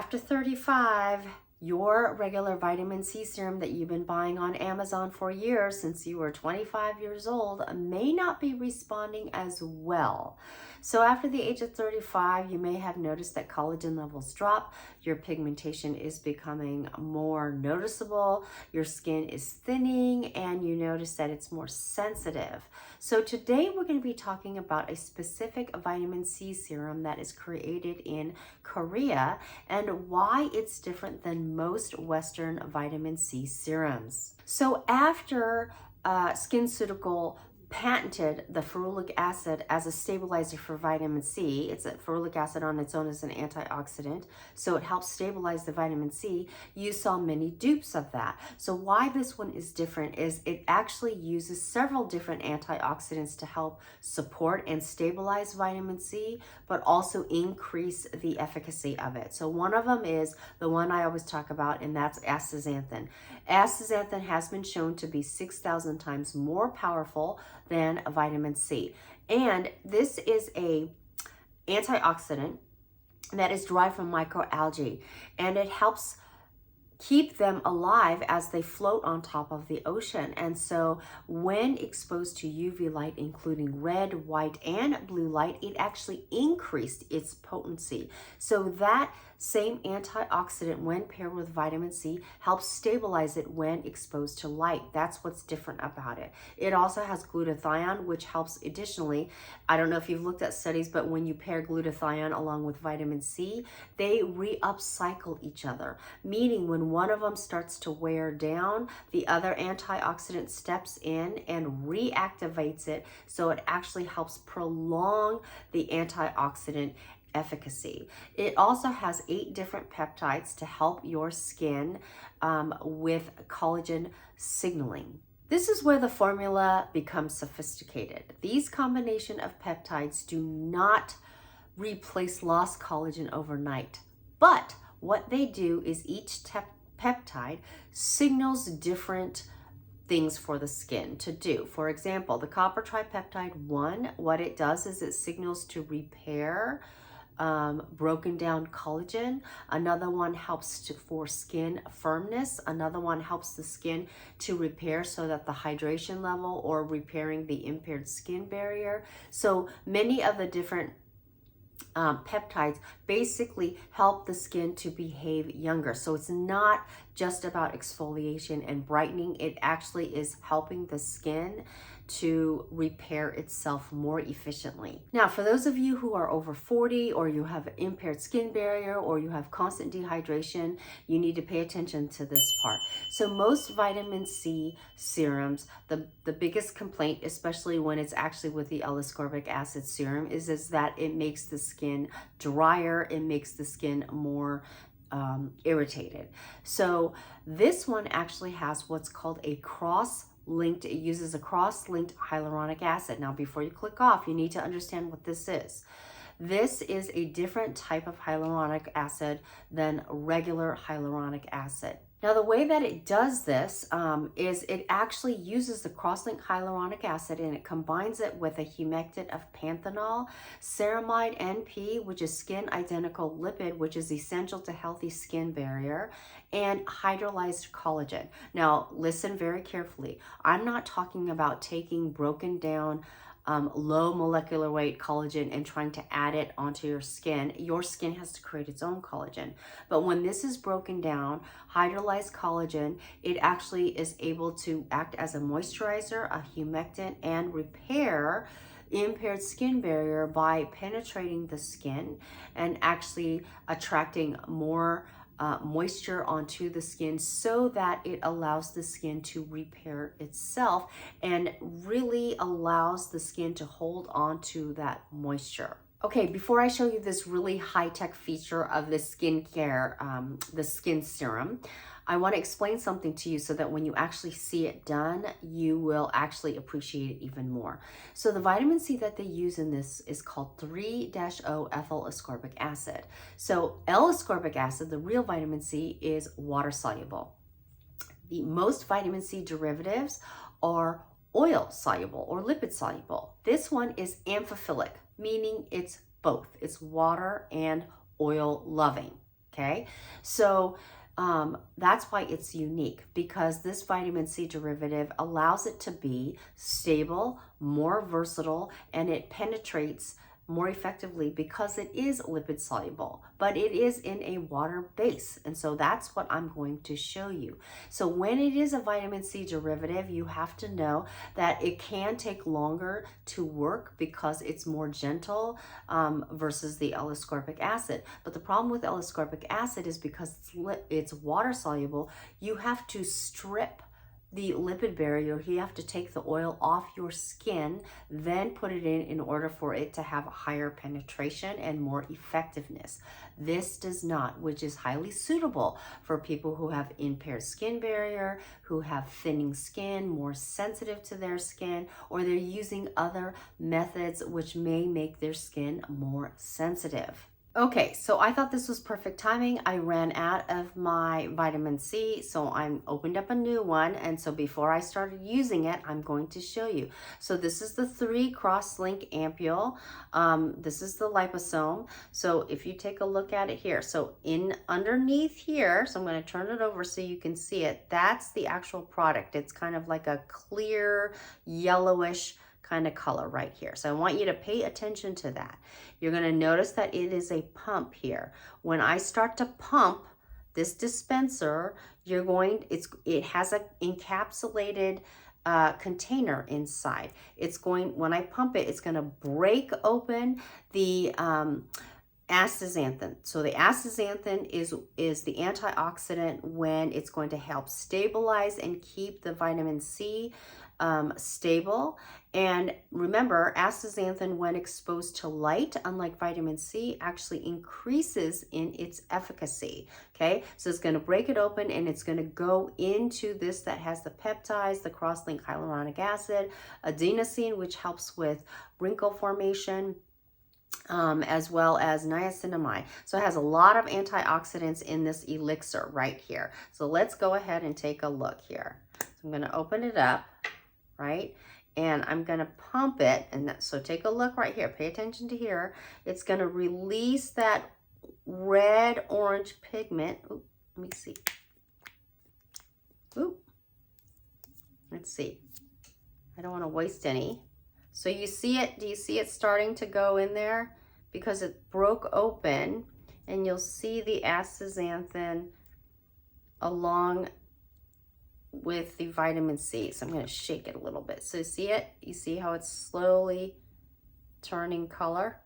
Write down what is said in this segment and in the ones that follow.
after 35, your regular vitamin C serum that you've been buying on Amazon for years since you were 25 years old may not be responding as well. So after the age of 35, you may have noticed that collagen levels drop, your pigmentation is becoming more noticeable, your skin is thinning, and you notice that it's more sensitive. So today we're going to be talking about a specific vitamin C serum that is created in Korea and why it's different than most Western vitamin C serums. So after SkinCeutical patented the ferulic acid as a stabilizer for vitamin C. It's a ferulic acid on its own as an antioxidant, so it helps stabilize the vitamin C. You saw many dupes of that. So why this one is different is it actually uses several different antioxidants to help support and stabilize vitamin C, but also increase the efficacy of it. So one of them is the one I always talk about, and that's astaxanthin. Astaxanthin has been shown to be 6,000 times more powerful than vitamin C. And this is a antioxidant that is derived from microalgae, and it helps keep them alive as they float on top of the ocean. And so when exposed to UV light, including red, white, and blue light, it actually increased its potency. So that same antioxidant, when paired with vitamin C, helps stabilize it when exposed to light. That's what's different about it. It also has glutathione, which helps additionally. I don't know if you've looked at studies, but when you pair glutathione along with vitamin C, they re-upcycle each other, meaning when one of them starts to wear down, the other antioxidant steps in and reactivates it, so it actually helps prolong the antioxidant efficacy. It also has 8 different peptides to help your skin with collagen signaling. This is where the formula becomes sophisticated. These combination of peptides do not replace lost collagen overnight, but what they do is each peptide signals different things for the skin to do. For example, the copper tripeptide 1, what it does is it signals to repair broken down collagen. Another one helps for skin firmness. Another one helps the skin to repair so that the hydration level or repairing the impaired skin barrier. So many of the different peptides basically help the skin to behave younger. So it's not just about exfoliation and brightening. It actually is helping the skin to repair itself more efficiently. Now, for those of you who are over 40 or you have impaired skin barrier or you have constant dehydration, you need to pay attention to this part. So most vitamin C serums, the biggest complaint, especially when it's actually with the L-ascorbic acid serum, is that it makes the skin drier, it makes the skin more irritated. So this one actually has what's called a cross-linked, it uses a cross-linked hyaluronic acid. Now, before you click off, you need to understand what this is. This is a different type of hyaluronic acid than regular hyaluronic acid. Now, the way that it does this is it actually uses the cross-linked hyaluronic acid and it combines it with a humectant of panthenol, ceramide NP, which is skin identical lipid, which is essential to healthy skin barrier, and hydrolyzed collagen. Now, listen very carefully. I'm not talking about taking broken down low molecular weight collagen and trying to add it onto your skin. Your skin has to create its own collagen. But when this is broken down, hydrolyzed collagen, it actually is able to act as a moisturizer, a humectant, and repair impaired skin barrier by penetrating the skin and actually attracting more moisture onto the skin so that it allows the skin to repair itself and really allows the skin to hold on to that moisture. Okay, before I show you this really high-tech feature of the skincare, the skin serum, I want to explain something to you so that when you actually see it done, you will actually appreciate it even more. So the vitamin C that they use in this is called 3-O ethyl ascorbic acid. So L-ascorbic acid, the real vitamin C, is water soluble. The most vitamin C derivatives are oil soluble or lipid soluble. This one is amphiphilic, meaning it's both. It's water and oil loving. okay? So that's why it's unique, because this vitamin C derivative allows it to be stable, more versatile, and it penetrates more effectively because it is lipid soluble, but it is in a water base. And so that's what I'm going to show you. So when it is a vitamin C derivative, you have to know that it can take longer to work because it's more gentle versus the L-ascorbic acid. But the problem with L-ascorbic acid is because it's water soluble, you have to strip the lipid barrier. You have to take the oil off your skin, then put it in order for it to have a higher penetration and more effectiveness. This does not, which is highly suitable for people who have impaired skin barrier, who have thinning skin, more sensitive to their skin, or they're using other methods which may make their skin more sensitive. Okay, so I thought this was perfect timing. I ran out of my vitamin C, so I opened up a new one. And so before I started using it, I'm going to show you. So this is the 3 cross-link ampule. This is the liposome. So if you take a look at it here, so underneath here, so I'm going to turn it over so you can see it. That's the actual product. It's kind of like a clear yellowish kind of color right here. So I want you to pay attention to that. You're going to notice that it is a pump here. When I start to pump this dispenser, it has an encapsulated container inside. When I pump it, it's going to break open the astaxanthin. So the astaxanthin is the antioxidant when it's going to help stabilize and keep the vitamin C stable. And remember, astaxanthin, when exposed to light, unlike vitamin C, actually increases in its efficacy. Okay, so it's going to break it open and it's going to go into this that has the peptides, the cross-linked hyaluronic acid, adenosine, which helps with wrinkle formation, as well as niacinamide. So it has a lot of antioxidants in this elixir right here. So let's go ahead and take a look here. So I'm going to open it up, right? And I'm going to pump it. And so take a look right here. Pay attention to here. It's going to release that red-orange pigment. Ooh, let me see. Ooh. Let's see. I don't want to waste any. So you see it, do you see it starting to go in there? Because it broke open, and you'll see the astaxanthin along with the vitamin C. So I'm going to shake it a little bit. So see it? You see how it's slowly turning color?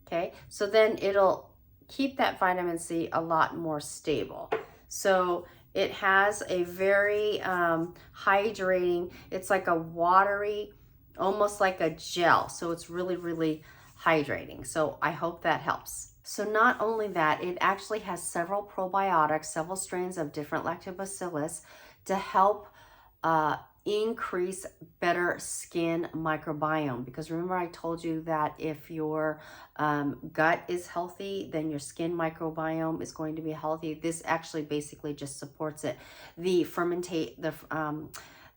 Okay, so then it'll keep that vitamin C a lot more stable. So it has a very hydrating, it's like a watery, almost like a gel. So it's really, really hydrating. So I hope that helps. So not only that, it actually has several probiotics, several strains of different lactobacillus to help increase better skin microbiome. Because remember, I told you that if your gut is healthy, then your skin microbiome is going to be healthy. This actually basically just supports it.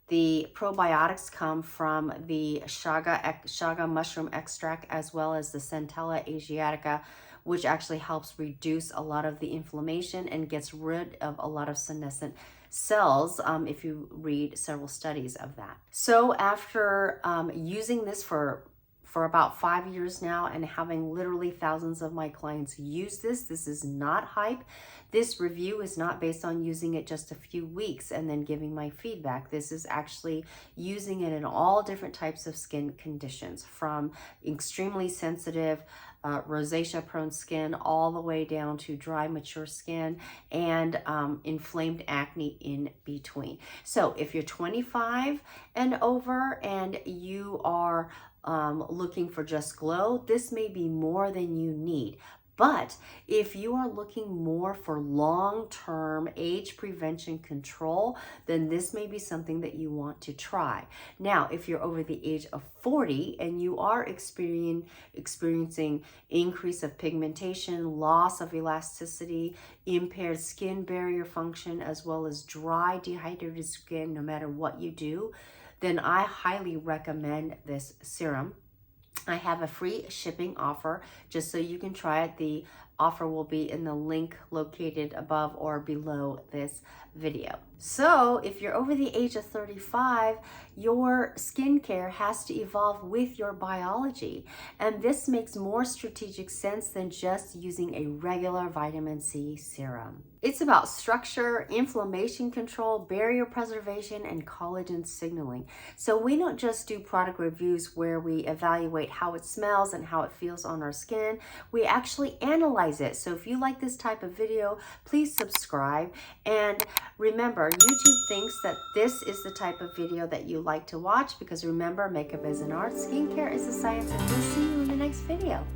The probiotics come from the chaga mushroom extract, as well as the Centella asiatica, which actually helps reduce a lot of the inflammation and gets rid of a lot of senescent cells, if you read several studies of that. So after using this for about 5 years now and having literally thousands of my clients use this is not hype. This review is not based on using it just a few weeks and then giving my feedback. This is actually using it in all different types of skin conditions, from extremely sensitive, rosacea prone skin, all the way down to dry, mature skin, and inflamed acne in between. So if you're 25 and over and you are looking for just glow, this may be more than you need. But if you are looking more for long-term age prevention control, then this may be something that you want to try. Now, if you're over the age of 40 and you are experiencing increase of pigmentation, loss of elasticity, impaired skin barrier function, as well as dry, dehydrated skin, no matter what you do, then I highly recommend this serum. I have a free shipping offer just so you can try it. The offer will be in the link located above or below this video. So if you're over the age of 35, your skincare has to evolve with your biology. And this makes more strategic sense than just using a regular vitamin C serum. It's about structure, inflammation control, barrier preservation, and collagen signaling. So we don't just do product reviews where we evaluate how it smells and how it feels on our skin. We actually analyze it. So if you like this type of video, please subscribe. And remember, YouTube thinks that this is the type of video that you like to watch, because remember, makeup is an art, skincare is a science, and we'll see you in the next video.